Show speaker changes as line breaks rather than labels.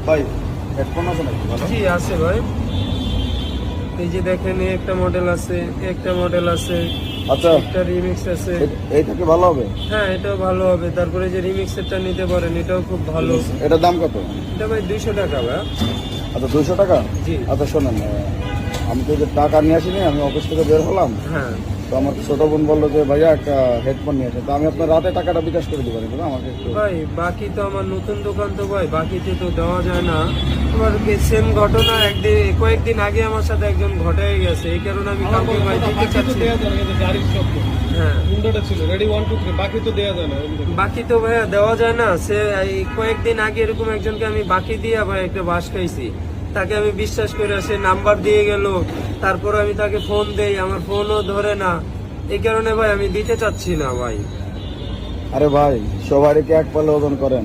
ভাই হেডফোন আছে নাকি ভালো?
জি আছে ভাই, এই যে দেখেন এই একটা মডেল আছে, একটা মডেল আছে,
আচ্ছা,
একটা রিমিক্স আছে।
এইটা কি ভালো হবে?
হ্যাঁ এটাও ভালো হবে, তারপরে যে রিমিক্সেরটা নিতে পারেন, এটাও খুব ভালো।
এটার দাম কত?
এটা ভাই 200 টাকা ভাই।
আচ্ছা 200 টাকা।
জি।
আচ্ছা শোনেন, আমি তো যে টাকা নিয়ে আসিনি, আমি অফিস থেকে বের হলাম,
হ্যাঁ
তো আমার ছোট বোন বললো যে ভাইয়া একটা হেডফোন নিয়ে আসে, তো আমি আপনার রাতে টাকাটা বিকাশ করে দিতে পারি না আমাকে একটু?
ভাই বাকি তো আমার নতুন দোকান তো ভাই, বাকিতে তো দেওয়া যায় না। আমার সেম ঘটনা কয়েকদিন আগে আমার সাথে একজন ঘটাই গেছে, এই কারণে আমি কাউকে ভাই দিতে চাচ্ছি না। হ্যাঁ বাকি তো ভাইয়া দেওয়া যায় না। সে এই কয়েকদিন আগে এরকম একজনকে আমি বাকি দিয়ে ভাই একটা বাস খাইছি, তাকে আমি বিশ্বাস করে, সে নাম্বার দিয়ে গেল, তারপর আমি তাকে ফোন দেই, আমার ফোনও ধরে না। এই কারণে ভাই আমি দিতে চাচ্ছি না ভাই।
আরে ভাই, সবারই কি এক পালে ওজন করেন?